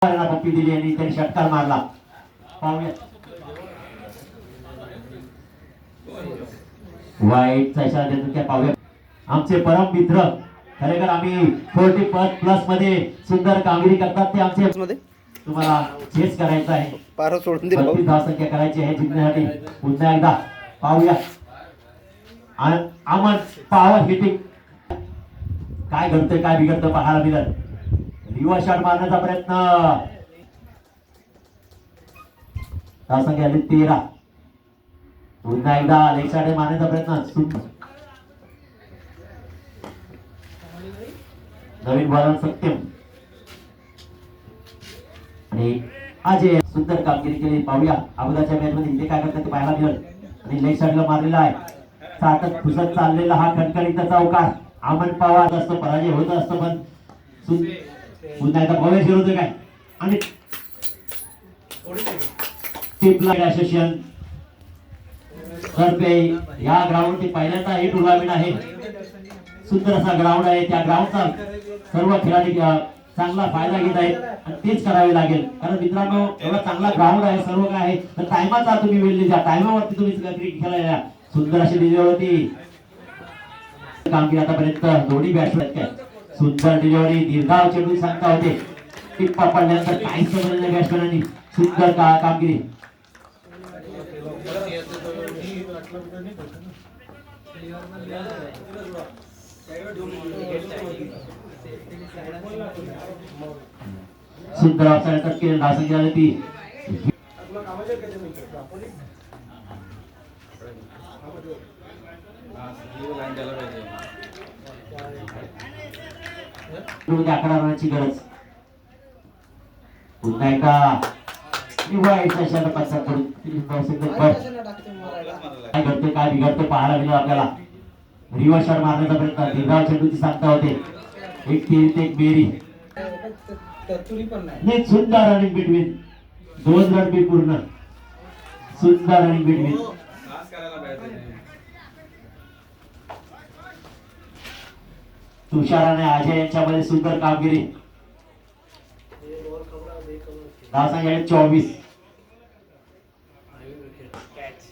पप्पी दिली आणि त्यांनी षटकार मारला. पाहूया वाईटचा इशारा देतो त्या पाहूया. आमचे परम मित्र खरेखर आम्ही 40+ मध्ये सुंदर कामगिरी करतात ते आमचे मध्ये तुम्हाला चेस करायचं आहे. पार सोडून दिलं 32 धावसंख्या करायची आहे जिंकण्यासाठी. पुन्हा एकदा पाहूया अमन पॉवर हिटिंग काय घडतंय काय बिघडतं पाहायला मिळत. रिव्हर्स शॉट मारण्याचा प्रयत्न धावसंख्या आली 13. पुन्हा एकदा लेग शॉट मारण्याचा प्रयत्न. नवीन बॉलर सत्यम आणि अजय सुंदर कामगिरी केली. पाहूया अगोदरच्या मॅच मध्ये इथे काय करतात ते पाहायला मिळेल. आणि लेग शॉटला मारलेला आहे. सातत फुसत चाललेला हा खणखणीत चौकार. अमन पवार असतो पराजय होत असतो पण पुन्हा एकदा भव्य शिरवतोय काय आणि असोसिएशन तर्फे या ग्राउंडची पहिल्यांदा ही टुर्नामेंट आहे. सुंदर असा ग्राउंड आहे. त्या ग्राउंडचा सर्व खेळाडू चांगला फायदा घेत आहेत आणि तेच करावे लागेल. कारण मित्रांनो एवढा चांगला ग्राउंड आहे सर्व काय आहे तर टायमाचा तुम्ही वेळ द्या. टायमावरती तुम्ही क्रिकेट खेळायला सुंदर अशी डिलिव्हरी कामगिरी आतापर्यंत दोन्ही बॅट्समॅन काय सुंदर डिलिव्हरी दीर्घाव चेंडू सांगता होते. टिप्पा पडल्यानंतर काहीच समजलं बॅट्समॅनांनी सुंदर कामगिरी. सुंदर अवसर केले धावसंख्या झाली ती. अकरा रनाची गरज. पुन्हा एकदा काय घडते काय बिघडते पाहायला मिळेल आपल्याला. रिव्हर्स शॉट मारण्याचा प्रयत्न दीर्घाव चेंडूची सांगता होते. एक तीर एक बेरी सुंदर रनिंग बिटवीन 2 रन बी पूर्ण. सुंदर रनिंग बिटवीन तुषार आणि अजय यांच्यामध्ये सुंदर कामगिरी. धावसंख्या 24.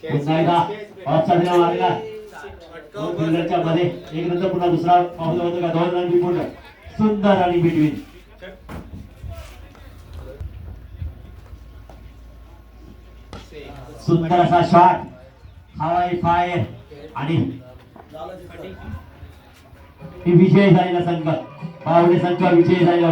पुन्हा एकदा ऑफसाइडला मारला फिल्डरच्या मध्ये एक नंतर पुन्हा दुसरा पाहू होतो का 2 रन बी पूर्ण. सुंदर रनिंग बिटवीन सुंदर असा शॉट हवाई फायर आणि विजय झालेला संघ पावले संघ विजय झालेला.